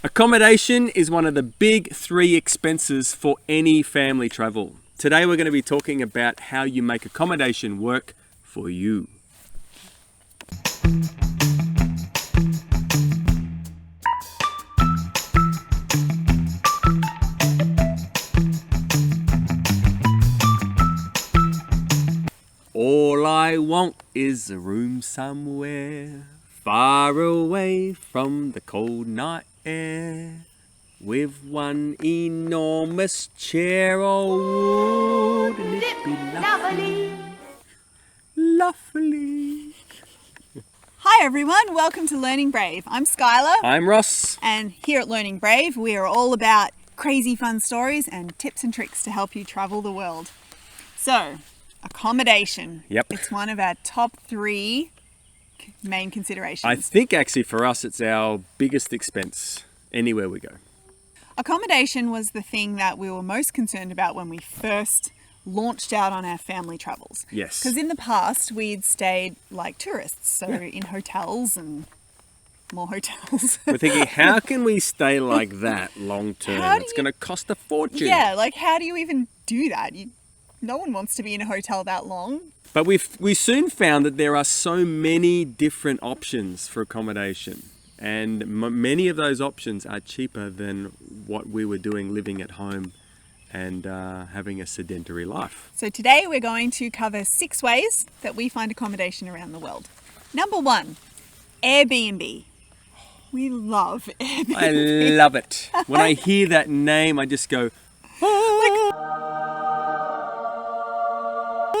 Accommodation is one of the big three expenses for any family travel. Today we're going to be talking about how you make accommodation work for you. All I want is a room somewhere far away from the cold night air, with one enormous chair. Oh, wouldn't it be lovely? Lovely. Hi everyone, welcome to Learning Brave. I'm Skylar. I'm Ross. And here at Learning Brave, we are all about crazy fun stories and tips and tricks to help you travel the world. So, accommodation. Yep. It's one of our top 3 main considerations. I think actually for us it's our biggest expense anywhere we go. Accommodation was the thing that we were most concerned about when we first launched out on our family travels. Yes. Because in the past we'd stayed like tourists, so in hotels and more hotels. We're thinking, how can we stay like that long term? It's going to cost a fortune. Yeah, like how do you even do that? No one wants to be in a hotel that long. But we soon found that there are so many different options for accommodation, and many of those options are cheaper than what we were doing living at home and having a sedentary life. So today we're going to cover 6 ways that we find accommodation around the world. Number 1, Airbnb. We love Airbnb. I love it. When I hear that name, I just go,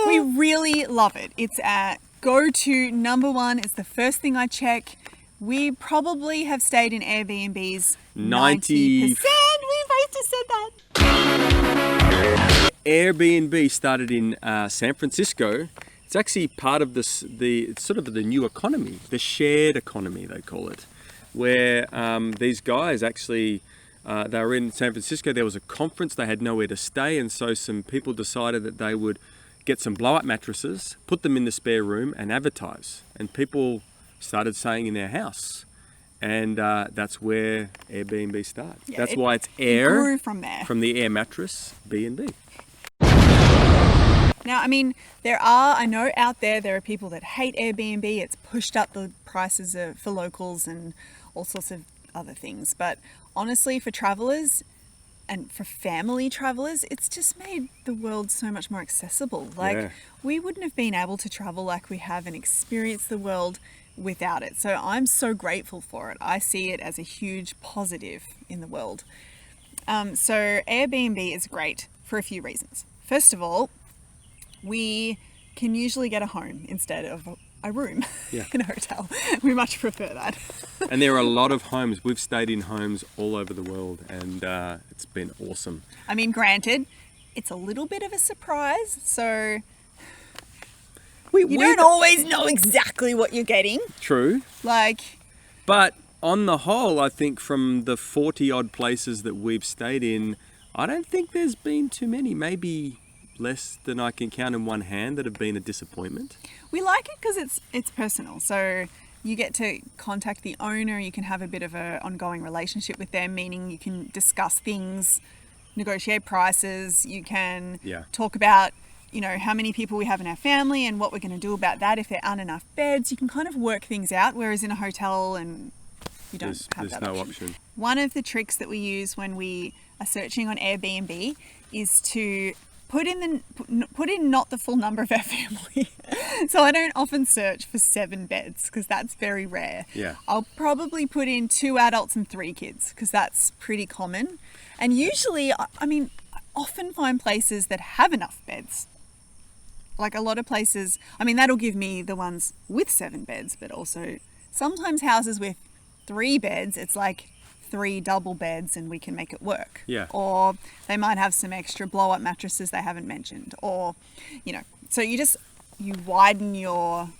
we really love it. It's our go-to number 1. It's the first thing I check. We probably have stayed in Airbnbs 90%. We both just said that. Airbnb started in San Francisco. It's actually part of the sort of the new economy, the shared economy they call it, where these guys actually, they were in San Francisco. There was a conference, they had nowhere to stay, and so some people decided that they would get some blow-up mattresses, put them in the spare room and advertise. And people started staying in their house. And that's where Airbnb started. Yeah, that's why it's Air. It grew from there. From the Air mattress, B&B. Now, I mean, I know out there are people that hate Airbnb. It's pushed up the prices for locals and all sorts of other things. But honestly, for travelers and for family travelers, it's just made the world so much more accessible. We wouldn't have been able to travel like we have and experience the world without it. So I'm so grateful for it. I see it as a huge positive in the world. So Airbnb is great for a few reasons. First of all, we can usually get a home instead of a room in a hotel. We much prefer that. And there are a lot of homes. We've stayed in homes all over the world, and it's been awesome. I mean, granted, it's a little bit of a surprise, so you don't always know exactly what you're getting. True. But on the whole, I think from the 40 odd places that we've stayed in, I don't think there's been too many. Maybe less than I can count in one hand that have been a disappointment. We like it because it's personal. So you get to contact the owner. You can have a bit of an ongoing relationship with them, meaning you can discuss things, negotiate prices. You can talk about, how many people we have in our family and what we're going to do about that. If there aren't enough beds, you can kind of work things out. Whereas in a hotel, and you don't have that no option. option. One of the tricks that we use when we are searching on Airbnb is to put in not the full number of our family. So I don't often search for 7 beds because that's very rare. Yeah. I'll probably put in 2 adults and 3 kids because that's pretty common. And usually, I often find places that have enough beds. Like a lot of places, that'll give me the ones with 7 beds, but also sometimes houses with 3 beds, it's like 3 double beds and we can make it work. Yeah. Or they might have some extra blow-up mattresses they haven't mentioned. Or, so you widen your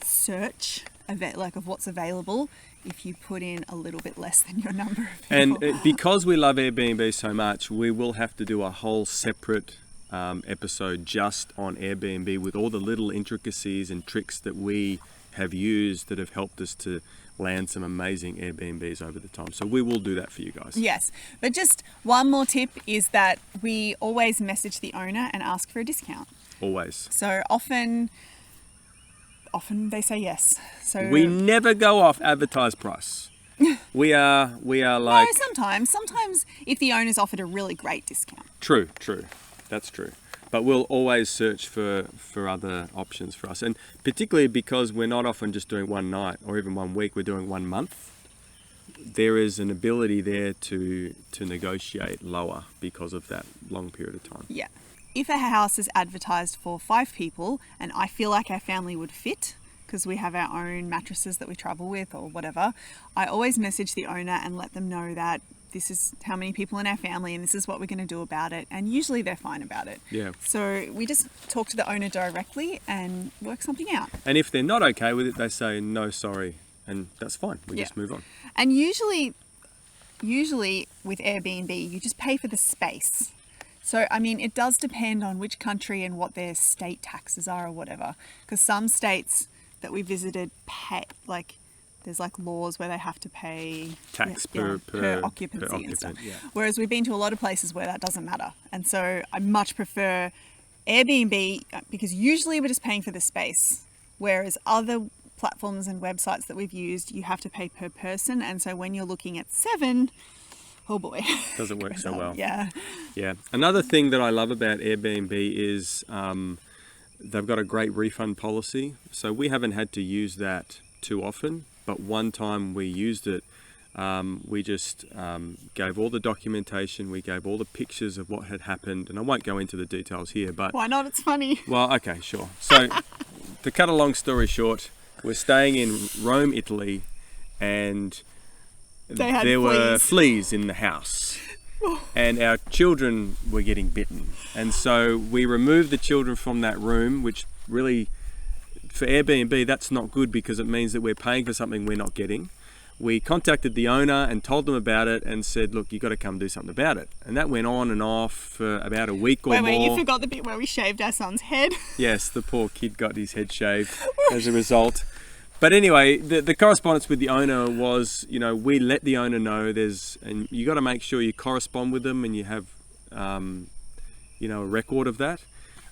search of what's available if you put in a little bit less than your number of people. And because we love Airbnb so much, we will have to do a whole separate episode just on Airbnb with all the little intricacies and tricks that we have used that have helped us to land some amazing Airbnbs over the time. So we will do that for you guys. Yes, but just one more tip is that we always message the owner and ask for a discount. Always. So often they say yes. So We never go off advertised price. We are like... No, sometimes if the owner's offered a really great discount. True. That's true. But we'll always search for other options for us. And particularly because we're not often just doing one night or even 1 week, we're doing 1 month. There is an ability there to negotiate lower because of that long period of time. Yeah. If a house is advertised for 5 people and I feel like our family would fit, because we have our own mattresses that we travel with or whatever, I always message the owner and let them know that this is how many people in our family and this is what we're going to do about it. And usually they're fine about it. Yeah. So we just talk to the owner directly and work something out. And if they're not okay with it, they say, no, sorry. And that's fine. We just move on. And usually with Airbnb, you just pay for the space. So, I mean, it does depend on which country and what their state taxes are or whatever. Because some states that we visited pay, like, there's like laws where they have to pay tax per occupancy and stuff. Yeah. Whereas we've been to a lot of places where that doesn't matter. And so I much prefer Airbnb because usually we're just paying for the space. Whereas other platforms and websites that we've used, you have to pay per person. And so when you're looking at 7, oh boy. Doesn't work so well. Yeah. Yeah. Another thing that I love about Airbnb is they've got a great refund policy. So we haven't had to use that too often, but one time we used it, we just gave all the documentation, we gave all the pictures of what had happened, and I won't go into the details here, but... Why not? It's funny. Well, okay, sure. So to cut a long story short, we're staying in Rome, Italy, and there were fleas in the house. And our children were getting bitten. And so we removed the children from that room, which really, for Airbnb, that's not good because it means that we're paying for something we're not getting. We contacted the owner and told them about it and said, look, you got to come do something about it. And that went on and off for about a week or more. Wait, you forgot the bit where we shaved our son's head. Yes, the poor kid got his head shaved as a result. But anyway, the correspondence with the owner was, you know, we let the owner know and you got to make sure you correspond with them and you have, you know, a record of that.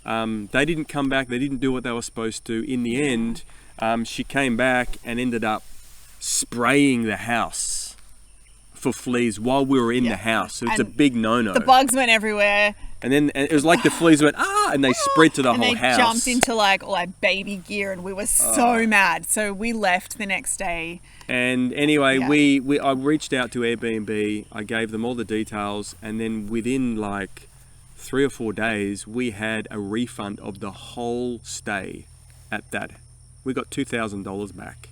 They didn't come back. They didn't do what they were supposed to. In the end, she came back and ended up spraying the house for fleas while we were in the house. So it's a big no-no. The bugs went everywhere. And then it was like the fleas went, and they spread to the whole house. And they jumped into like all our baby gear and we were so mad. So we left the next day. And anyway, I reached out to Airbnb. I gave them all the details. And then within like 3 or 4 days, we had a refund of the whole stay at that. We got $2,000 back,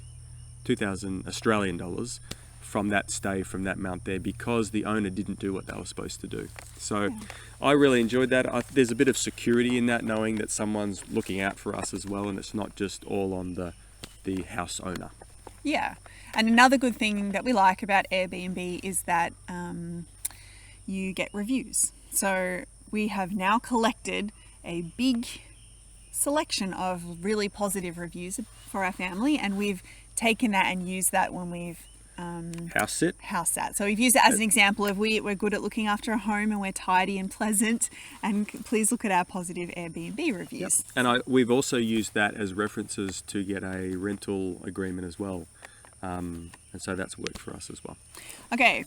2,000 Australian dollars from that stay, from that month there, because the owner didn't do what they were supposed to do. So I really enjoyed that. There's a bit of security in that, knowing that someone's looking out for us as well, and it's not just all on the house owner. Yeah. And another good thing that we like about Airbnb is that you get reviews. So we have now collected a big selection of really positive reviews for our family, and we've taken that and used that when we've house sat. So we've used it as an example of we're good at looking after a home and we're tidy and pleasant, and please look at our positive Airbnb reviews. Yep. And we've also used that as references to get a rental agreement as well, and so that's worked for us as well. Okay,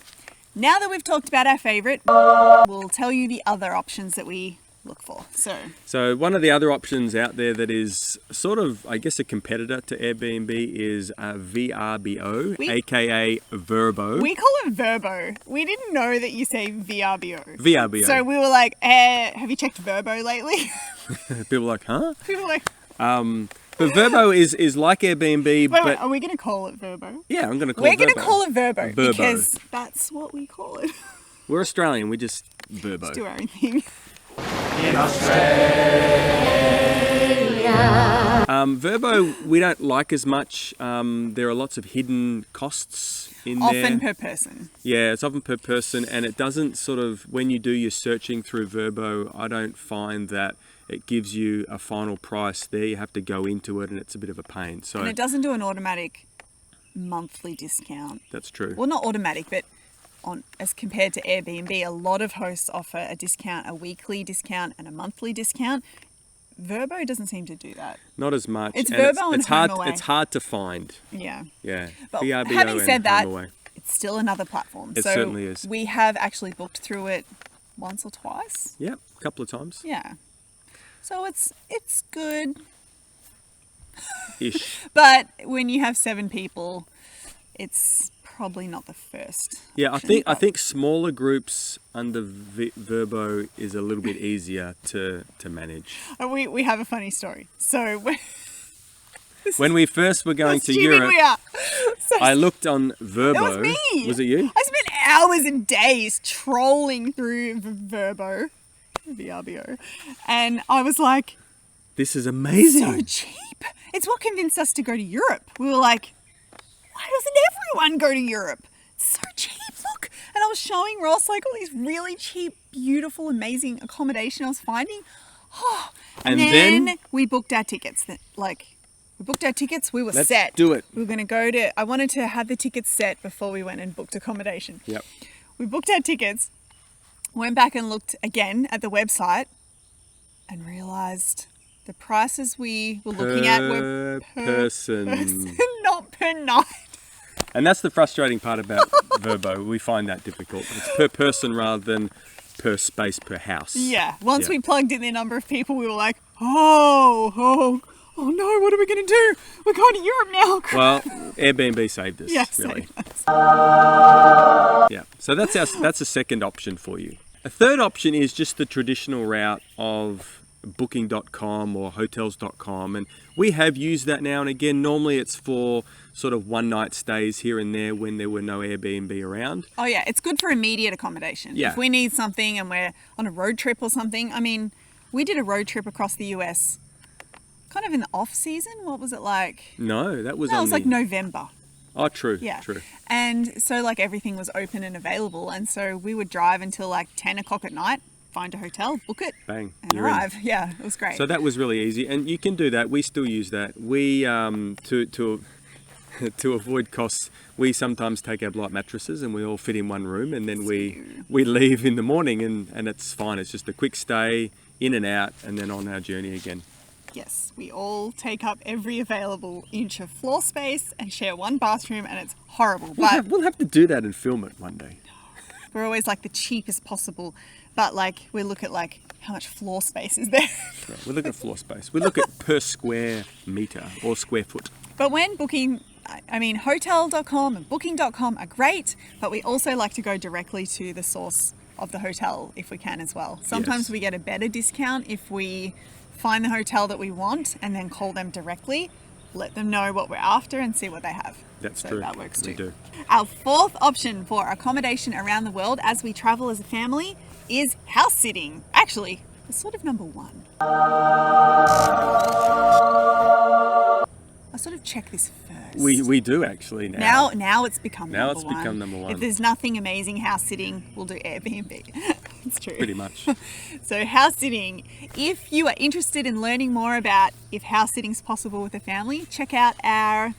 now that we've talked about our favourite, we'll tell you the other options that we look for. So one of the other options out there that is sort of, I guess, a competitor to Airbnb is VRBO, aka Verbo. We call it Verbo. We didn't know that you say VRBO. VRBO. So we were like, have you checked Verbo lately? People are like, huh? People are like... But Verbo is like Airbnb. Wait, but are we going to call it Verbo? Yeah, I'm going to call it Verbo. We're going to call it Verbo because that's what we call it. We're Australian. We just Verbo. Just do our own thing. In Australia. Verbo, we don't like as much. There are lots of hidden costs in there. Often per person. Yeah, it's often per person, and it doesn't sort of, when you do your searching through Verbo, I don't find that it gives you a final price there. You have to go into it, and it's a bit of a pain. So, and it doesn't do an automatic monthly discount. That's true. Well, not automatic, but as compared to Airbnb, a lot of hosts offer a discount, a weekly discount and a monthly discount. Verbo doesn't seem to do that. Not as much. It's And Verbo and it's hard. HomeAway. It's hard to find. Yeah. Yeah. But VRBO having said and that, HomeAway. it's still another platform. It so certainly is. We have actually booked through it once or twice. Yep, a couple of times. Yeah. So it's good. Ish. But when you have 7 people, it's probably not the first. Yeah, I option, but- think smaller groups under Verbo is a little bit easier to manage. We have a funny story. So When we first were going to stupid Europe, we are. So I looked on Verbo. That was me. Was it you? I spent hours and days trolling through Verbo, VRBO, and I was like, This is amazing. so cheap. It's what convinced us to go to Europe. We were like, why doesn't everyone go to Europe? It's so cheap, look. And I was showing Ross like all these really cheap, beautiful, amazing accommodation I was finding. Oh, and then we booked our tickets. We were Let's set. do it. We were going to I wanted to have the tickets set before we went and booked accommodation. Yep. We booked our tickets, went back and looked again at the website and realised the prices we were looking at were Per person. not per night. And that's the frustrating part about Verbo. We find that difficult. It's per person rather than per space per house. Yeah. Once Yeah. we plugged in the number of people, we were like, oh no, what are we going to do? We're going to Europe now. Well, Airbnb saved us, Yeah, really. save us. Yeah. So that's a second option for you. A third option is just the traditional route of booking.com or hotels.com, and we have used that now and again. Normally it's for sort of one night stays here and there when there were no Airbnb around. Oh yeah, it's good for immediate accommodation. Yeah. If we need something and we're on a road trip or something. I mean, we did a road trip across the US kind of in the off season. What was it like? No, that was No, it on was like November. Oh, true. Yeah. True. And so like everything was open and available. And so we would drive until like 10 o'clock at night, find a hotel, book it, Bang. and you're in. arrive. Yeah, it was great. So that was really easy, and you can do that. We still use that. We to avoid costs, we sometimes take our light mattresses and we all fit in one room, and then we leave in the morning, and it's fine. It's just a quick stay, in and out, and then on our journey again. Yes, we all take up every available inch of floor space and share one bathroom, and it's horrible. But We'll have to do that and film it one day. we're always like the cheapest possible. But like we look at like how much floor space is there. Yeah, we look at floor space. We look at per square meter or square foot. But when booking, I mean, hotel.com and booking.com are great, but we also like to go directly to the source of the hotel if we can as well. Sometimes Yes. we get a better discount if we find the hotel that we want and then call them directly, let them know what we're after and see what they have. That's So true. that works too. We do. Our fourth option for accommodation around the world as we travel as a family is house sitting. Actually, it's sort of number one. I sort of check this first. We do actually now. Now it's become Now number it's one. become number one. If there's nothing amazing house sitting, we'll do Airbnb. It's true. Pretty much. So house sitting, if you are interested in learning more about if house sitting is possible with a family, check out our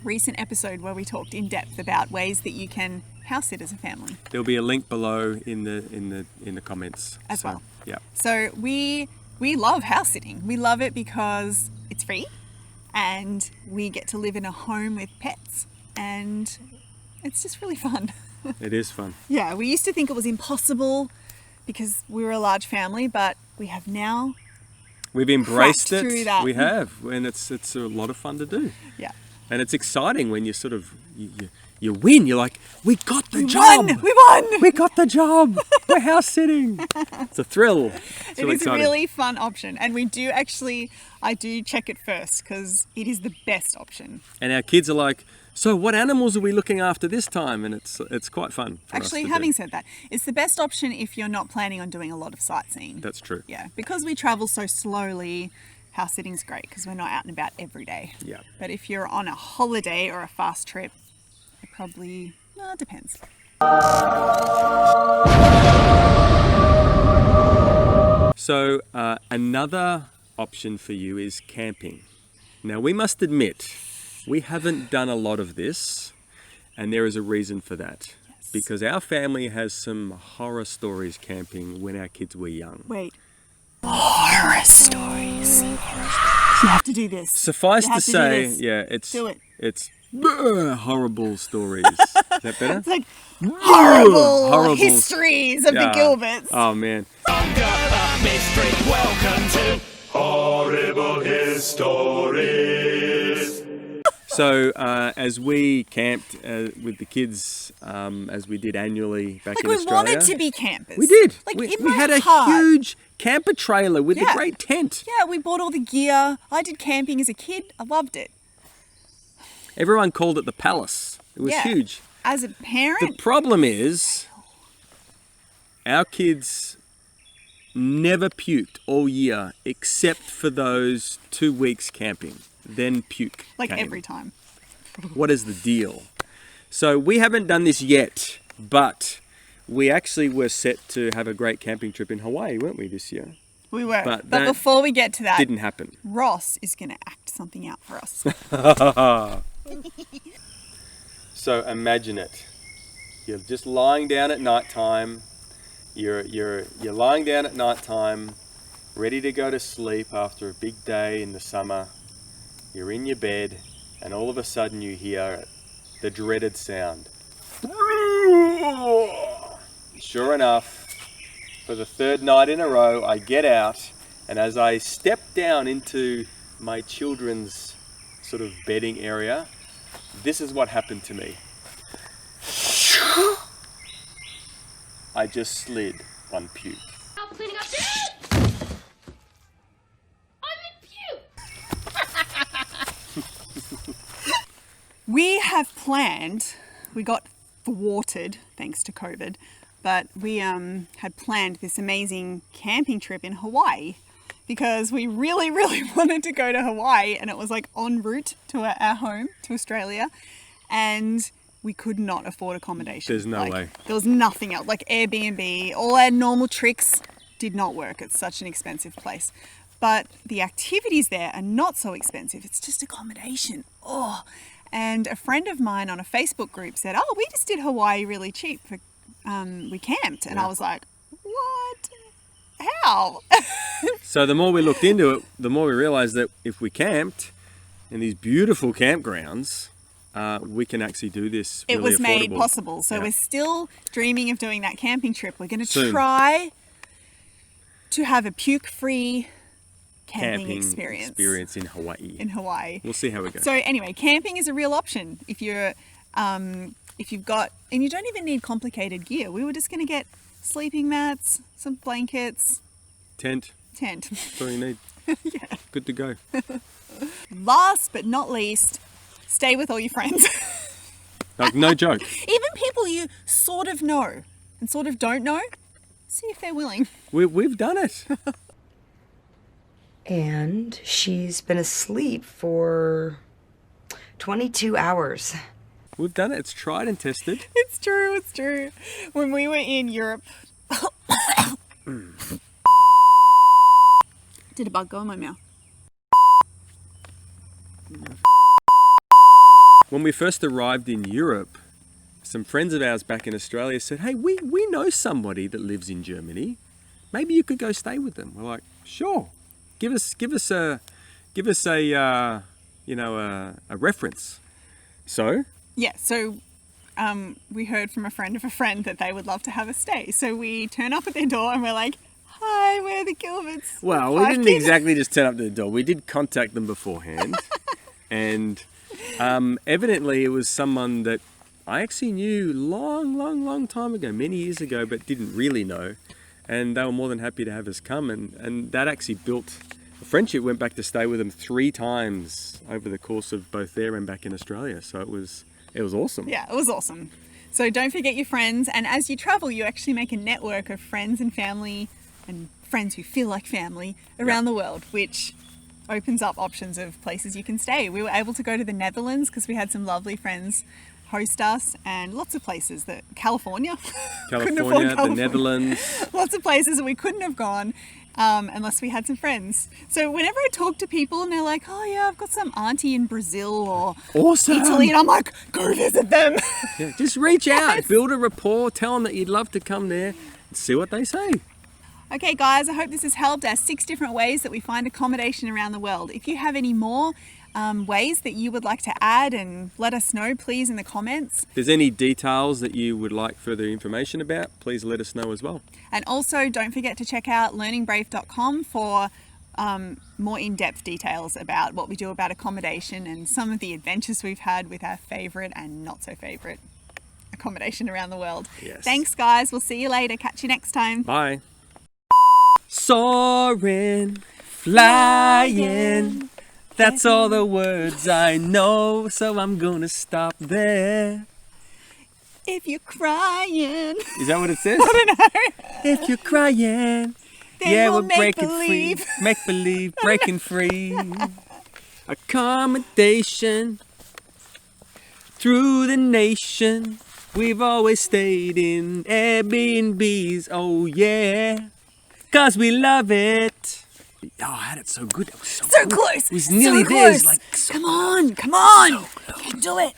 recent episode where we talked in depth about ways that you can house sit as a family. There'll be a link below in the comments As well. Yeah. So we love house sitting. We love it because it's free and we get to live in a home with pets and it's just really fun. It is fun. Yeah, we used to think it was impossible because we were a large family, but we have now. We've embraced Cracked it. through that. We have, and it's a lot of fun to do. Yeah. And it's exciting when you sort of you win. You're like, we got the We job. won! We won! We got the job. We're house sitting. It's a thrill. It's It really is a exciting. really fun option. And I do check it first because it is the best option. And our kids are like, so what animals are we looking after this time? And it's quite fun. For us Actually, to having do. said that, it's the best option if you're not planning on doing a lot of sightseeing. That's true. Yeah, because we travel so slowly, house sitting's great because we're not out and about every day. Yeah. But if you're on a holiday or a fast trip, it probably depends. So another option for you is camping. Now we must admit, We haven't done a lot of this, and there is a reason for that. Yes. Because our family has some horror stories camping when our kids were young. Wait. Horror stories. You have to do this. Suffice You to have to do say, this. yeah, it's Do it. it's horrible stories. Is that better? It's like horrible, Horrible. histories of the Gilberts. Oh man. Welcome to Horrible Histories. So as we camped with the kids, as we did annually back Like in we Australia, wanted to be campers. we did. Like we in my had a heart. huge camper trailer with a Yeah. great tent. Yeah, we bought all the gear. I did camping as a kid. I loved it. Everyone called it the palace. It was Yeah. huge. As a The parent, problem is, our kids never puked all year except for those 2 weeks camping. Then puke like came. every time. What is the deal? So we haven't done this yet, but we actually were set to have a great camping trip in Hawaii, weren't we, this year? We were. But But that before we get to that, Didn't happen. Ross is going to act something out for us. So imagine it. You're just lying down at night time. You're lying down at night time, ready to go to sleep after a big day in the summer. You're in your bed, and all of a sudden you hear the dreaded sound. Sure enough, for the 3rd night in a row, I get out, and as I step down into my children's sort of bedding area, this is what happened to me. I just slid one puke. I'm cleaning up shit! I'm in puke! We have planned, we got thwarted thanks to COVID, but we had planned this amazing camping trip in Hawaii because we really, really wanted to go to Hawaii, and it was like en route to our home, to Australia, and we could not afford accommodation. There's no way. There was nothing else, like Airbnb, all our normal tricks did not work. It's such an expensive place. But the activities there are not so expensive. It's just accommodation. Oh, and a friend of mine on a Facebook group said, "Oh, we just did Hawaii really cheap. We camped," and I was like, "What? How?" So the more we looked into it, the more we realized that if we camped in these beautiful campgrounds, we can actually do this It really was made affordable. possible. So Yeah. we're still dreaming of doing that camping trip. We're going to Soon. try to have a puke-free camping camping experience in Hawaii. in Hawaii. We'll see how we go. So anyway, camping is a real option if you've got, and you don't even need complicated gear. We were just going to get sleeping mats, some blankets, Tent, tent. that's all you need. Good to go. Last but not least, stay with all your friends. Like, no joke. Even people you sort of know and sort of don't know, see if they're willing. We've done it. And she's been asleep for 22 hours. We've done it. It's tried and tested. It's true, it's true. When we were in Europe, did a bug go in my mouth? When we first arrived in Europe, some friends of ours back in Australia said, "Hey, we know somebody that lives in Germany. Maybe you could go stay with them." We're like, "Sure. Give us a reference." So Yeah, so we heard from a friend of a friend that they would love to have a stay. So we turn up at their door and we're like, "Hi, we're the Gilberts." well, we Five didn't kids. exactly just turn up to the door. We did contact them beforehand, and evidently it was someone that I actually knew long time ago, many years ago, but didn't really know. And they were more than happy to have us come, and that actually built a friendship. Went back to stay with them 3 times over the course of both there and back in Australia. So it was awesome. Yeah, it was awesome. So don't forget your friends, and as you travel, you actually make a network of friends and family and friends who feel like family around the world, which opens up options of places you can stay. We were able to go to the Netherlands because we had some lovely friends host us, and lots of places that California, Couldn't afford California, the Netherlands. lots of places that we couldn't have gone, unless we had some friends. So whenever I talk to people and they're like, oh yeah, I've got some auntie in Brazil or Awesome. Italy, and I'm like, go visit them. Yeah, just reach out, build a rapport, tell them that you'd love to come there and see what they say. Okay guys, I hope this has helped. Our 6 different ways that we find accommodation around the world. If you have any more ways that you would like to add, and let us know please in the comments. If there's any details that you would like further information about, please let us know as well. And also don't forget to check out learningbrave.com for more in-depth details about what we do about accommodation and some of the adventures we've had with our favourite and not so favourite accommodation around the world. Yes. Thanks guys, we'll see you later. Catch you next time. Bye. Soaring, flying, that's all the words I know, so I'm gonna stop there. If you're crying, Is that what it says? I don't know. If you're crying, Then yeah, we'll we're make breaking believe. free. Make believe, breaking free. Accommodation through the nation. We've always stayed in Airbnbs, oh yeah, 'cause we love it. Oh, I had it so good. That was so So good. close. It was nearly so there. It close. was like so Come on. You can do it.